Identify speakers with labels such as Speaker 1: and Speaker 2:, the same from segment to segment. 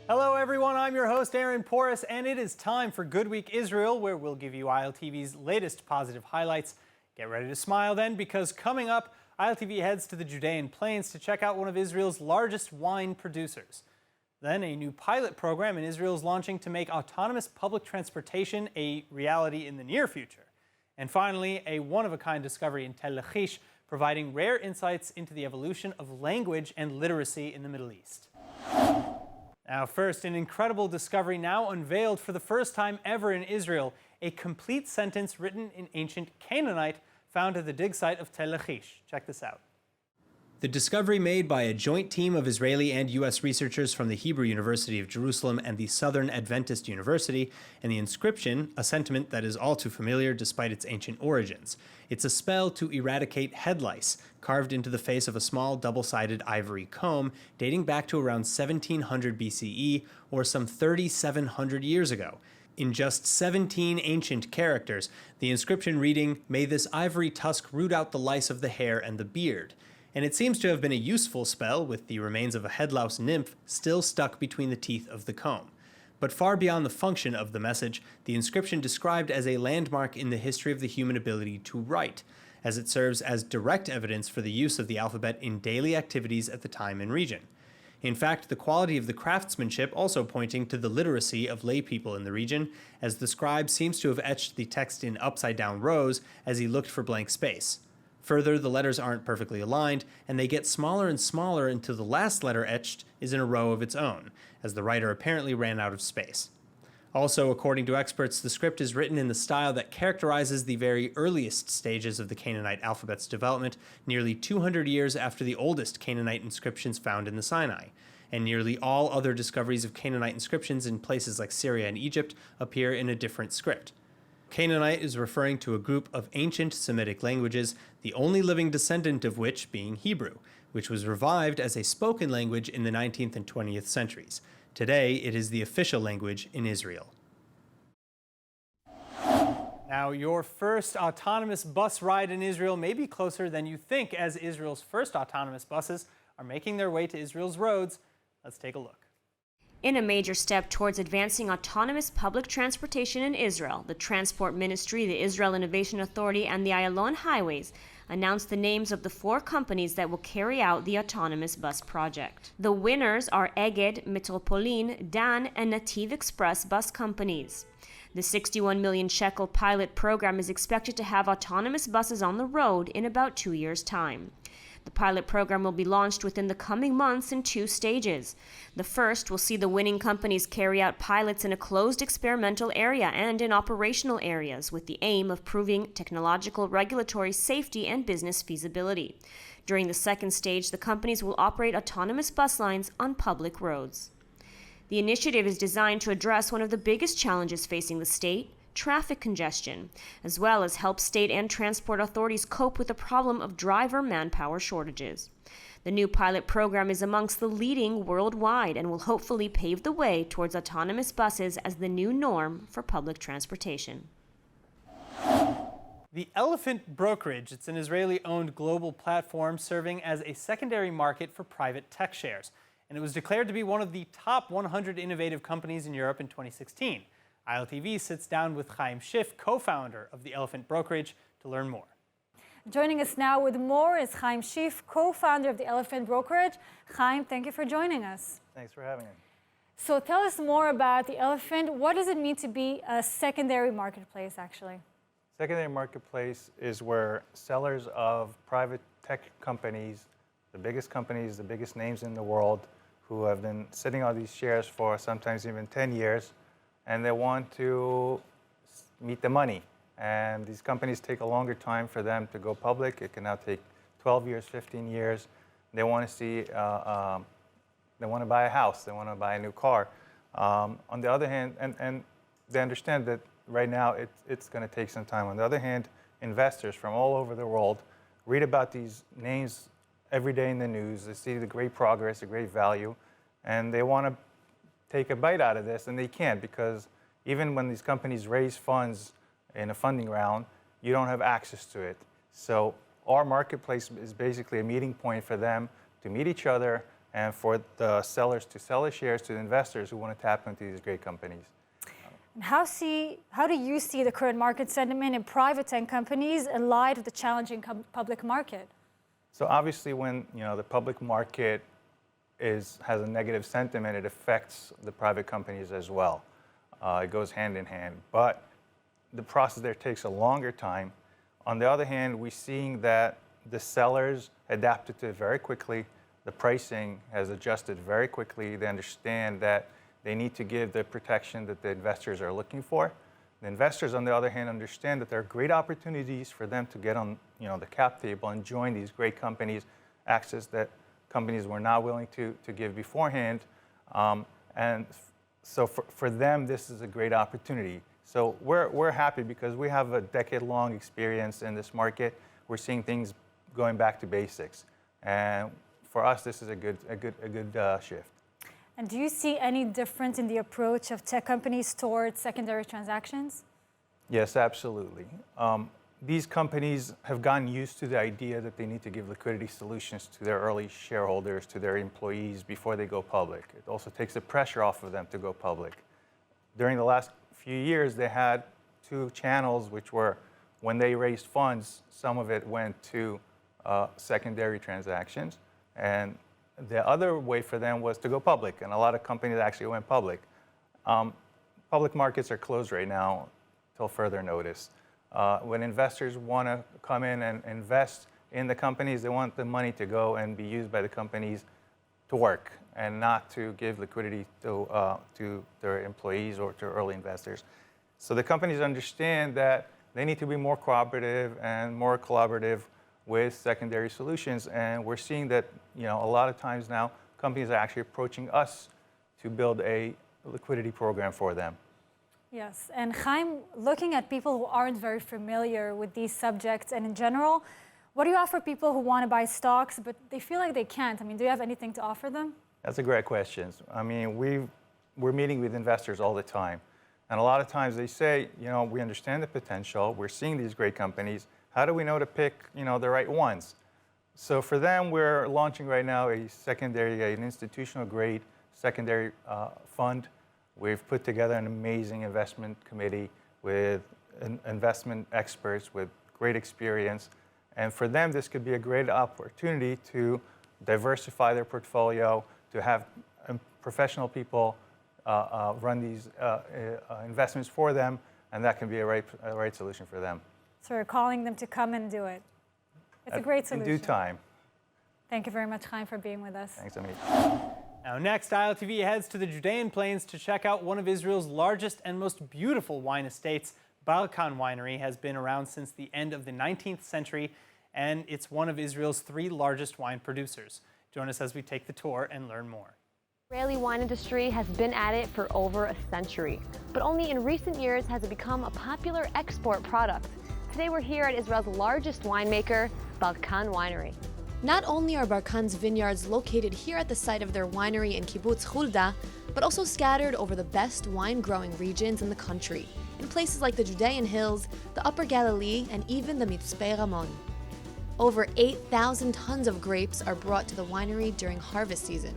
Speaker 1: Hello everyone, I'm your host Aaron Porras, and it is time for Good Week Israel, where we'll give you ILTV's latest positive highlights. Get ready to smile then, because coming up, ILTV heads to the Judean Plains to check out one of Israel's largest wine producers. Then a new pilot program in Israel is launching to make autonomous public transportation a reality in the near future. And finally, a one-of-a-kind discovery in Tel Aviv, providing rare insights into the evolution of language and literacy in the Middle East. Now first, an incredible discovery now unveiled for the first time ever in Israel, a complete sentence written in ancient Canaanite found at the dig site of Tel Aviv. Check this out. The discovery made by a joint team of Israeli and U.S. researchers from the Hebrew University of Jerusalem and the Southern Adventist University, and the inscription, a sentiment that is all too familiar despite its ancient origins. It's a spell to eradicate head lice, carved into the face of a small double-sided ivory comb dating back to around 1700 BCE, or some 3,700 years ago. In just 17 ancient characters, the inscription reading, "May this ivory tusk root out the lice of the hair and the beard." And it seems to have been a useful spell, with the remains of a head louse nymph still stuck between the teeth of the comb. But far beyond the function of the message, the inscription described as a landmark in the history of the human ability to write, as it serves as direct evidence for the use of the alphabet in daily activities at the time and region. In fact, the quality of the craftsmanship also pointing to the literacy of lay people in the region, as the scribe seems to have etched the text in upside-down rows as he looked for blank space. Further, the letters aren't perfectly aligned, and they get smaller and smaller until the last letter etched is in a row of its own, as the writer apparently ran out of space. Also, according to experts, the script is written in the style that characterizes the very earliest stages of the Canaanite alphabet's development, nearly 200 years after the oldest Canaanite inscriptions found in the Sinai, and nearly all other discoveries of Canaanite inscriptions in places like Syria and Egypt appear in a different script. Canaanite is referring to a group of ancient Semitic languages, the only living descendant of which being Hebrew, which was revived as a spoken language in the 19th and 20th centuries. Today, it is the official language in Israel. Now, your first autonomous bus ride in Israel may be closer than you think, as Israel's first autonomous buses are making their way to Israel's roads. Let's take a look.
Speaker 2: In a major step towards advancing autonomous public transportation in Israel, the Transport Ministry, the Israel Innovation Authority, and the Ayalon Highways announced the names of the 4 companies that will carry out the autonomous bus project. The winners are Egged, Metropolin, Dan, and Nativ Express bus companies. The 61 million shekel pilot program is expected to have autonomous buses on the road in about 2 years' time. The pilot program will be launched within the coming months in 2 stages. The first will see the winning companies carry out pilots in a closed experimental area and in operational areas, with the aim of proving technological, regulatory safety, and business feasibility. During the second stage, the companies will operate autonomous bus lines on public roads. The initiative is designed to address one of the biggest challenges facing the state: traffic congestion, as well as help state and transport authorities cope with the problem of driver manpower shortages. The new pilot program is amongst the leading worldwide and will hopefully pave the way towards autonomous buses as the new norm for public transportation.
Speaker 1: The Elephant Brokerage, it's an Israeli-owned global platform serving as a secondary market for private tech shares, and it was declared to be one of the top 100 innovative companies in Europe in 2016. ILTV sits down with Chaim Schiff, co-founder of the Elephant Brokerage, to learn more.
Speaker 3: Joining us now with more is Chaim Schiff, co-founder of the Elephant Brokerage. Chaim, thank you for joining us.
Speaker 4: Thanks for having me.
Speaker 3: So tell us more about the Elephant. What does it mean to be a secondary marketplace, actually?
Speaker 4: Secondary marketplace is where sellers of private tech companies, the biggest names in the world, who have been sitting on these shares for sometimes even 10 years, and they want to meet the money. And these companies take a longer time for them to go public. It can now take 12 years, 15 years. They want to see, they want to buy a house, they want to buy a new car. On the other hand, and they understand that right now it's going to take some time. On the other hand, investors from all over the world read about these names every day in the news. They see the great progress, the great value, and they want to take a bite out of this, and they can't, because even when these companies raise funds in a funding round, you don't have access to it. So our marketplace is basically a meeting point for them to meet each other and for the sellers to sell their shares to the investors who want to tap into these great companies.
Speaker 3: And how do you see the current market sentiment in private tech companies in light of the challenging public market?
Speaker 4: So obviously, when the public market has a negative sentiment, it affects the private companies as well. It goes hand in hand, but the process there takes a longer time. On the other hand, we're seeing that the sellers adapted to it very quickly. The pricing has adjusted very quickly. They understand that they need to give the protection that the investors are looking for. The investors, on the other hand, understand that there are great opportunities for them to get on the cap table and join these great companies, access that companies were not willing to give beforehand. And so for them, this is a great opportunity. So we're happy because we have a decade-long experience in this market. We're seeing things going back to basics. And for us, this is a good shift.
Speaker 3: And do you see any difference in the approach of tech companies towards secondary transactions?
Speaker 4: Yes, absolutely. These companies have gotten used to the idea that they need to give liquidity solutions to their early shareholders, to their employees before they go public. It also takes the pressure off of them to go public. During the last few years, they had two channels, which were when they raised funds, some of it went to secondary transactions, and the other way for them was to go public, and a lot of companies actually went public. Public markets are closed right now till further notice. When investors want to come in and invest in the companies, they want the money to go and be used by the companies to work and not to give liquidity to their employees or to early investors. So the companies understand that they need to be more cooperative and more collaborative with secondary solutions, and we're seeing that a lot of times now companies are actually approaching us to build a liquidity program for them.
Speaker 3: Yes, and Chaim, looking at people who aren't very familiar with these subjects and in general, what do you offer people who want to buy stocks but they feel like they can't? I mean, do you have anything to offer them?
Speaker 4: That's a great question. I mean, we're meeting with investors all the time, and a lot of times they say, we understand the potential, we're seeing these great companies. How do we know to pick, the right ones? So for them, we're launching right now an institutional-grade secondary fund. We've put together an amazing investment committee with investment experts with great experience. And for them, this could be a great opportunity to diversify their portfolio, to have professional people run these investments for them, and that can be a right solution for them.
Speaker 3: So we're calling them to come and do it. It's a great solution.
Speaker 4: In due time.
Speaker 3: Thank you very much, Chaim, for being with us.
Speaker 4: Thanks, Amit.
Speaker 1: Now next, ILTV heads to the Judean Plains to check out one of Israel's largest and most beautiful wine estates. Barkan Winery has been around since the end of the 19th century, and it's one of Israel's 3 largest wine producers. Join us as we take the tour and learn more.
Speaker 5: The Israeli wine industry has been at it for over a century, but only in recent years has it become a popular export product. Today we're here at Israel's largest winemaker, Barkan Winery.
Speaker 6: Not only are Barkan's vineyards located here at the site of their winery in Kibbutz Hulda, but also scattered over the best wine-growing regions in the country, in places like the Judean Hills, the Upper Galilee, and even the Mitzpeh Ramon. Over 8,000 tons of grapes are brought to the winery during harvest season.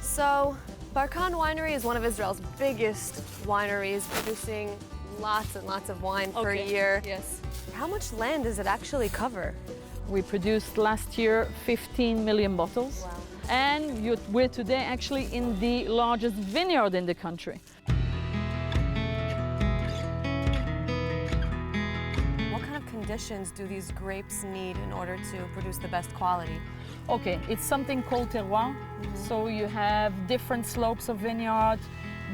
Speaker 5: So, Barkan Winery is one of Israel's biggest wineries, producing lots and lots of wine per year.
Speaker 7: Yes.
Speaker 5: How much land does it actually cover?
Speaker 7: We produced last year 15 million bottles.
Speaker 5: Wow.
Speaker 7: And we're today actually in the largest vineyard in the country.
Speaker 5: What kind of conditions do these grapes need in order to produce the best quality?
Speaker 7: Okay, it's something called terroir. So you have different slopes of vineyard,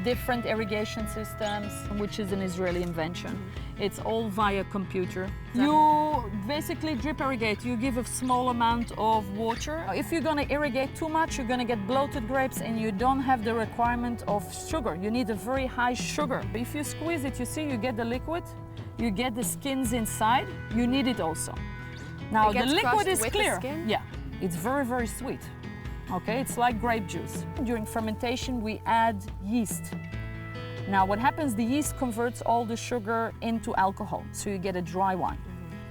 Speaker 7: different irrigation systems, which is an Israeli invention. It's all via computer. You basically drip irrigate. You give a small amount of water. If you're gonna irrigate too much, you're gonna get bloated grapes and you don't have the requirement of sugar. You need a very high sugar. If you squeeze it, you see, you get the liquid, you get the skins inside, you need it also. Now the liquid is clear. Yeah, it's very, very sweet. Okay, it's like grape juice. During fermentation, we add yeast. Now what happens, the yeast converts all the sugar into alcohol, so you get a dry wine.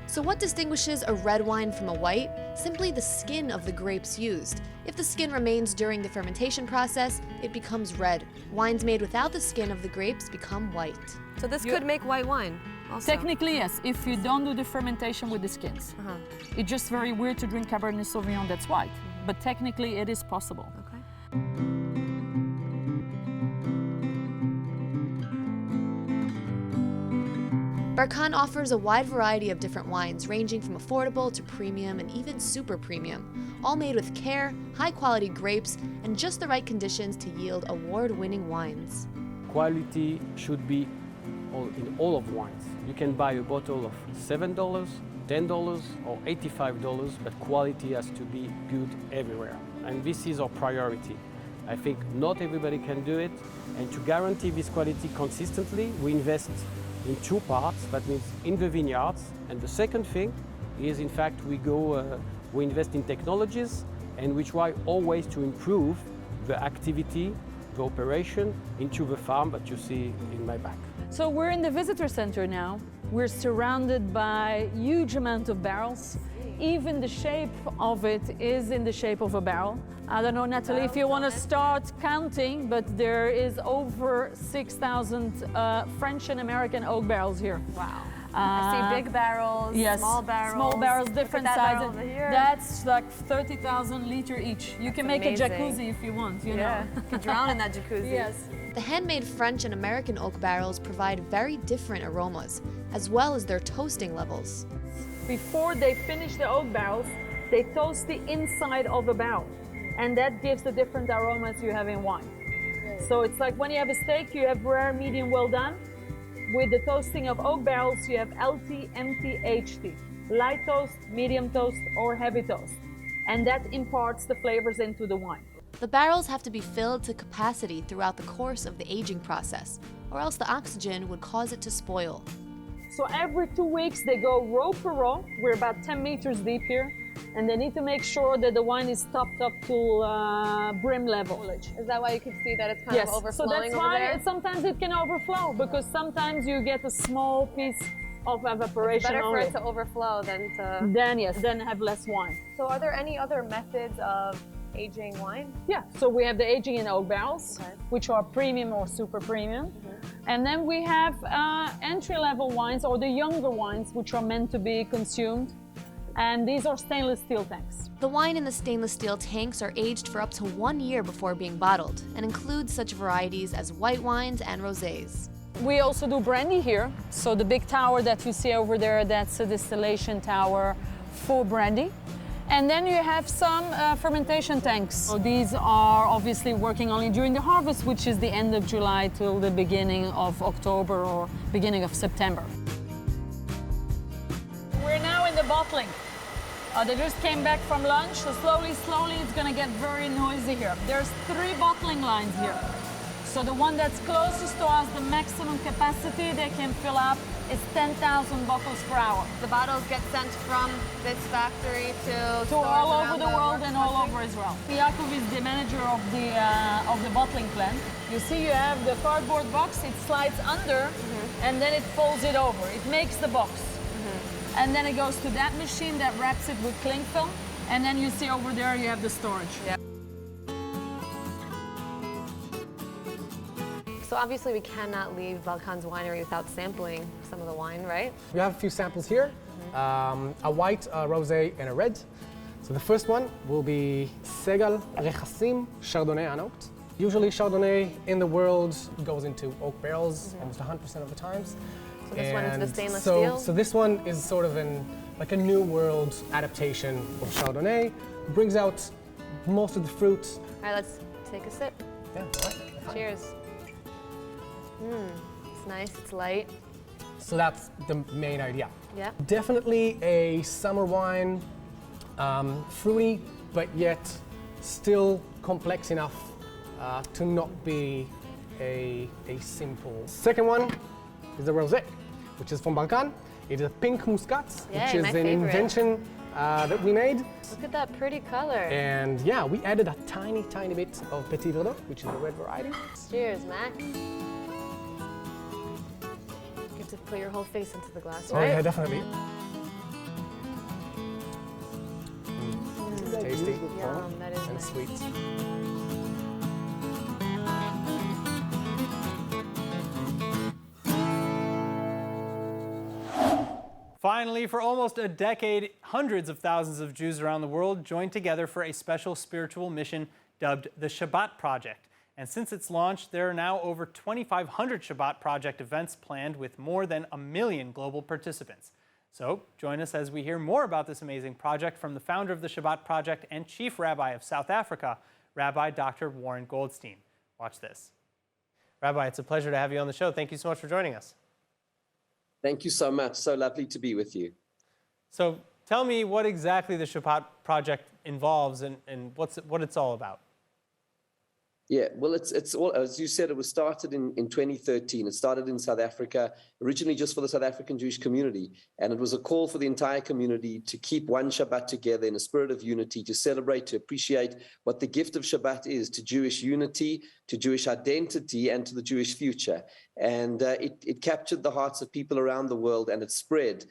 Speaker 6: So what distinguishes a red wine from a white? Simply the skin of the grapes used. If the skin remains during the fermentation process, it becomes red. Wines made without the skin of the grapes become white.
Speaker 5: So this could make white wine also.
Speaker 7: Technically, yes, if you don't do the fermentation with the skins. It's just very weird to drink Cabernet Sauvignon that's white, but technically it is possible.
Speaker 5: Okay.
Speaker 6: Barkan offers a wide variety of different wines, ranging from affordable to premium and even super premium, all made with care, high-quality grapes, and just the right conditions to yield award-winning wines.
Speaker 8: Quality should be in all of wines. You can buy a bottle of $7, $10, or $85, but quality has to be good everywhere. And this is our priority. I think not everybody can do it, and to guarantee this quality consistently, we invest in two parts. That means in the vineyards, and the second thing is, in fact, we invest in technologies, and we try always to improve the activity, the operation into the farm that you see in my back.
Speaker 7: So we're in the visitor center now. We're surrounded by huge amount of barrels. Even the shape of it is in the shape of a barrel. I don't know, Natalie, if you want to start counting, but there is over 6,000 French and American oak barrels here.
Speaker 5: Wow. I see big barrels,
Speaker 7: yes,
Speaker 5: small barrels.
Speaker 7: Small barrels, different
Speaker 5: that
Speaker 7: sizes.
Speaker 5: barrel over here.
Speaker 7: That's like 30,000 liter each. You can make
Speaker 5: amazing.
Speaker 7: a jacuzzi if you want, you
Speaker 5: Yeah,
Speaker 7: know.
Speaker 5: you could drown in that jacuzzi.
Speaker 7: Yes.
Speaker 6: The handmade French and American oak barrels provide very different aromas, as well as their toasting levels.
Speaker 7: Before they finish the oak barrels, they toast the inside of a barrel. And that gives the different aromas you have in wine. So it's like when you have a steak, you have rare, medium, well done. With the toasting of oak barrels, you have LT, MT, HT. Light toast, medium toast, or heavy toast. And that imparts the flavors into the wine.
Speaker 6: The barrels have to be filled to capacity throughout the course of the aging process, or else the oxygen would cause it to spoil.
Speaker 7: So every 2 weeks, they go row per row. We're about 10 meters deep here. And they need to make sure that the wine is topped up to brim level.
Speaker 5: Is that why you can see that it's kind of overflowing
Speaker 7: so that's
Speaker 5: over
Speaker 7: why
Speaker 5: there?
Speaker 7: sometimes it can overflow, because sometimes you get a small piece of evaporation
Speaker 5: Better for
Speaker 7: only.
Speaker 5: it to overflow than to...
Speaker 7: Then have less wine.
Speaker 5: So are there any other methods of aging wine?
Speaker 7: Yeah, so we have the aging in oak barrels,
Speaker 5: Okay.
Speaker 7: which are premium or super premium. And then we have entry-level wines, or the younger wines, which are meant to be consumed. And these are stainless steel tanks.
Speaker 6: The wine in the stainless steel tanks are aged for up to 1 year before being bottled, and include such varieties as white wines and rosés.
Speaker 7: We also do brandy here. So the big tower that you see over there, that's a distillation tower for brandy. And then you have some fermentation tanks. So these are obviously working only during the harvest, which is the end of July till the beginning of October or beginning of September. We're now in the bottling. They just came back from lunch, so slowly, it's gonna get very noisy here. There's 3 bottling lines here. So the one that's closest to us, the maximum capacity they can fill up is 10,000 bottles per hour.
Speaker 5: The bottles get sent from this factory to stores
Speaker 7: all over
Speaker 5: around
Speaker 7: the world and all
Speaker 5: country?
Speaker 7: over Israel. Yaakov is the manager of the bottling plant. You see, you have the cardboard box, it slides under, and then it folds it over. It makes the box. And then it goes to that machine that wraps it with cling film, and then you see over there you have the storage.
Speaker 5: Yeah. So obviously we cannot leave Balkan's winery without sampling some of the wine, right?
Speaker 9: We have a few samples here, a white, a rosé, and a red. So the first one will be Segal Rechasim Chardonnay Anote. Usually Chardonnay in the world goes into oak barrels almost 100% of the times.
Speaker 5: So this one is the stainless
Speaker 9: so,
Speaker 5: steel?
Speaker 9: So this one is sort of like a new world adaptation of Chardonnay. Brings out most of the fruits.
Speaker 5: All right, let's take a sip.
Speaker 9: Yeah, all right.
Speaker 5: Cheers. It's nice, it's light.
Speaker 9: So that's the main idea.
Speaker 5: Yeah.
Speaker 9: Definitely a summer wine, fruity, but yet still complex enough to not be a simple. Second one is the rosé, which is from Balkan. It is a pink muscat,
Speaker 5: Yay,
Speaker 9: which is
Speaker 5: my
Speaker 9: an
Speaker 5: favorite.
Speaker 9: invention that we made.
Speaker 5: Look at that pretty color.
Speaker 9: And yeah, we added a tiny bit of Petit Verdot, which is the red variety.
Speaker 5: Cheers, Matt. You have to put your whole face into the glass,
Speaker 9: Oh
Speaker 5: right?
Speaker 9: yeah, definitely. tasty
Speaker 5: Yum, that is
Speaker 9: and
Speaker 5: nice.
Speaker 9: sweet.
Speaker 1: Finally, for almost a decade, hundreds of thousands of Jews around the world joined together for a special spiritual mission dubbed the Shabbat Project. And since its launch, there are now over 2,500 Shabbat Project events planned with more than 1 million global participants. So join us as we hear more about this amazing project from the founder of the Shabbat Project and Chief Rabbi of South Africa, Rabbi Dr. Warren Goldstein. Watch this. Rabbi, it's a pleasure to have you on the show. Thank you so much for joining us.
Speaker 10: Thank you so much. So lovely to be with you.
Speaker 1: So tell me what exactly the Shabbat Project involves and what it's all about.
Speaker 10: Yeah, well, it's all, as you said, it was started in 2013. It started in South Africa, originally just for the South African Jewish community. And it was a call for the entire community to keep one Shabbat together in a spirit of unity, to celebrate, to appreciate what the gift of Shabbat is to Jewish unity, to Jewish identity, and to the Jewish future. And it captured the hearts of people around the world, and it spread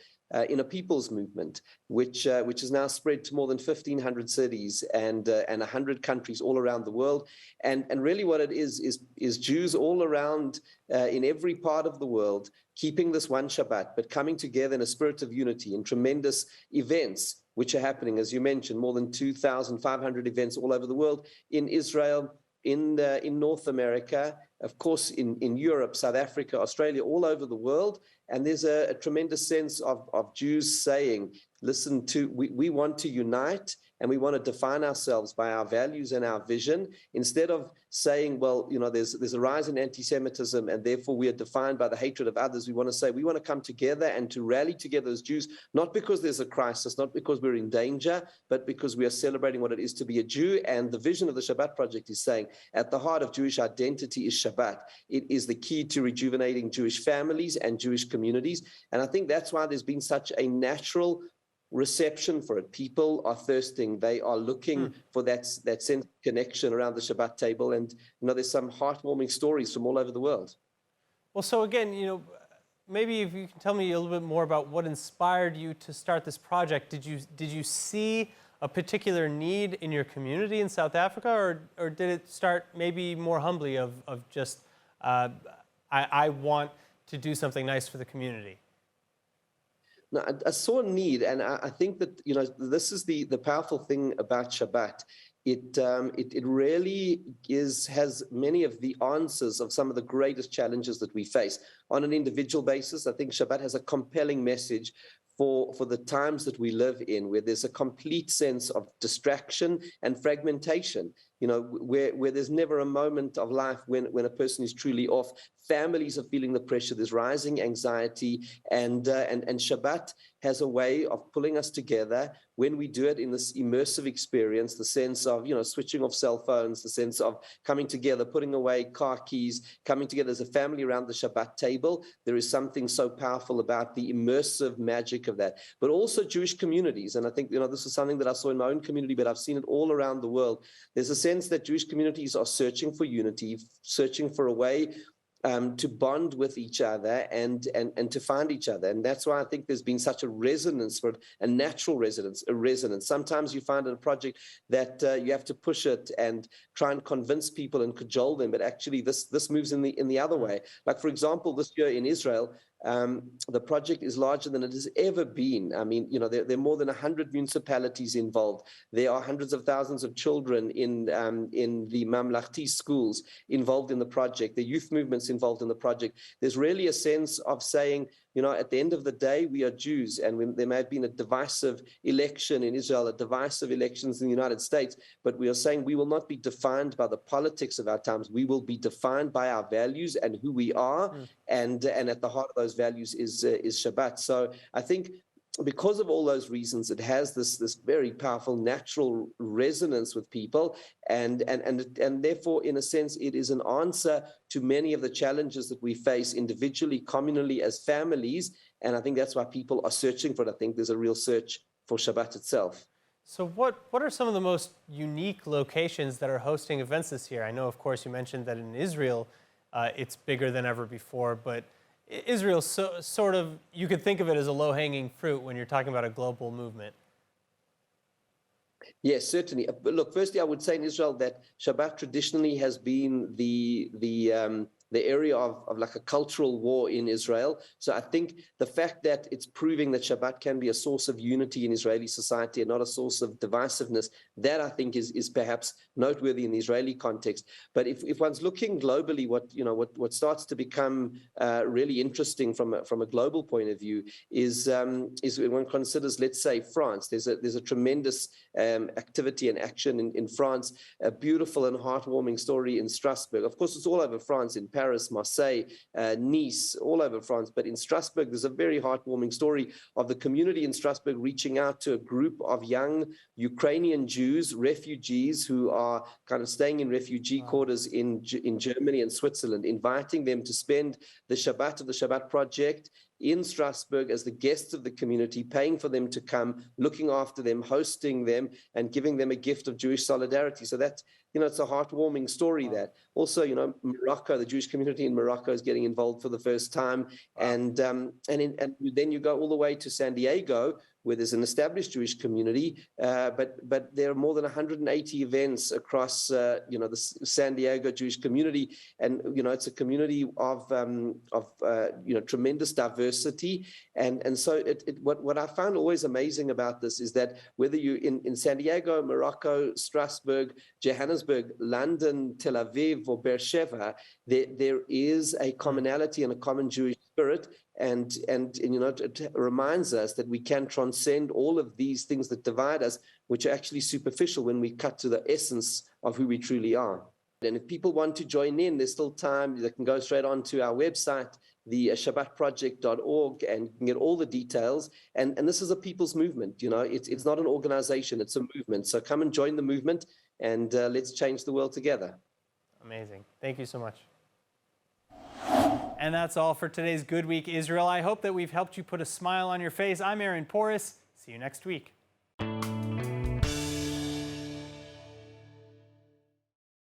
Speaker 10: in a people's movement, which has now spread to more than 1,500 cities and 100 countries all around the world. And really what it is Jews all around in every part of the world keeping this one Shabbat, but coming together in a spirit of unity in tremendous events which are happening, as you mentioned, more than 2,500 events all over the world, in Israel, in North America, of course, in Europe, South Africa, Australia, all over the world. And there's a tremendous sense of Jews saying, listen, we want to unite and we want to define ourselves by our values and our vision, instead of saying, well, you know, there's a rise in anti-Semitism and therefore we are defined by the hatred of others. We want to say we want to come together and to rally together as Jews, not because there's a crisis, not because we're in danger, but because we are celebrating what it is to be a Jew. And the vision of the Shabbat Project is saying at the heart of Jewish identity is Shabbat. It is the key to rejuvenating Jewish families and Jewish communities. And I think that's why there's been such a natural reception for it. People are thirsting. They are looking for that sense of connection around the Shabbat table. And, you know, there's some heartwarming stories from all over the world.
Speaker 1: Well, so again, you know, maybe if you can tell me a little bit more about what inspired you to start this project. Did you see a particular need in your community in South Africa, or did it start maybe more humbly of just, I want to do something nice for the community?
Speaker 10: No, I saw a need, and I think that, you know, this is the powerful thing about Shabbat. It really has many of the answers of some of the greatest challenges that we face. On an individual basis, I think Shabbat has a compelling message for the times that we live in, where there's a complete sense of distraction and fragmentation, you know, where there's never a moment of life when a person is truly off. Families are feeling the pressure, there's rising anxiety, and Shabbat has a way of pulling us together when we do it in this immersive experience, the sense of, you know, switching off cell phones, the sense of coming together, putting away car keys, coming together as a family around the Shabbat table. There is something so powerful about the immersive magic of that. But also Jewish communities, and I think, you know, this is something that I saw in my own community, but I've seen it all around the world. There's a sense that Jewish communities are searching for unity, searching for a way to bond with each other and to find each other. And that's why I think there's been such a resonance for it, a natural resonance, a resonance. Sometimes you find in a project that you have to push it and try and convince people and cajole them, but actually this moves in the other way. Like, for example, this year in Israel, the project is larger than it has ever been. I mean, you know, there are more than 100 municipalities involved. There are hundreds of thousands of children in the Mamlachti schools involved in the project. The youth movements involved in the project. There's really a sense of saying, you know, at the end of the day, we are Jews, and there may have been a divisive election in Israel, a divisive elections in the United States, but we are saying we will not be defined by the politics of our times. We will be defined by our values and who we are, and at the heart of those values is Shabbat. So I think because of all those reasons, it has this very powerful natural resonance with people, and therefore, in a sense, it is an answer to many of the challenges that we face individually, communally, as families. And I think that's why people are searching for it. I think there's a real search for Shabbat itself.
Speaker 1: So what are some of the most unique locations that are hosting events this year? I know, of course, you mentioned that in Israel, it's bigger than ever before, but Israel, sort of, you could think of it as a low-hanging fruit when you're talking about a global movement.
Speaker 10: Yes, certainly. But look, firstly, I would say in Israel that Shabbat traditionally has been the area of like a cultural war in Israel. So I think the fact that it's proving that Shabbat can be a source of unity in Israeli society and not a source of divisiveness, that I think is perhaps noteworthy in the Israeli context. But if one's looking globally, what starts to become really interesting from a global point of view is when one considers, let's say, France. There's a tremendous activity and action in France, a beautiful and heartwarming story in Strasbourg. Of course, it's all over France, in Paris, Marseille, Nice, all over France. But in Strasbourg, there's a very heartwarming story of the community in Strasbourg reaching out to a group of young Ukrainian Jews, refugees who are kind of staying in refugee quarters in Germany and Switzerland, inviting them to spend the Shabbat of the Shabbat Project in Strasbourg as the guests of the community, paying for them to come, looking after them, hosting them, and giving them a gift of Jewish solidarity. So that's, it's a heartwarming story. That also, Morocco, the Jewish community in Morocco is getting involved for the first time. And then you go all the way to San Diego, where there's an established Jewish community, but there are more than 180 events across, the San Diego Jewish community, and it's a community of tremendous diversity, and so what I found always amazing about this is that whether you in San Diego, Morocco, Strasbourg, Johannesburg, London, Tel Aviv, or Beersheba, there is a commonality and a common Jewish spirit. And it reminds us that we can transcend all of these things that divide us, which are actually superficial when we cut to the essence of who we truly are. And if people want to join in, there's still time. They can go straight on to our website, the shabbatproject.org, and get all the details. And this is a people's movement. It's not an organization, it's a movement. So come and join the movement, and let's change the world together.
Speaker 1: Amazing. Thank you so much. And that's all for today's Good Week Israel. I hope that we've helped you put a smile on your face. I'm Aaron Porras. See you next week.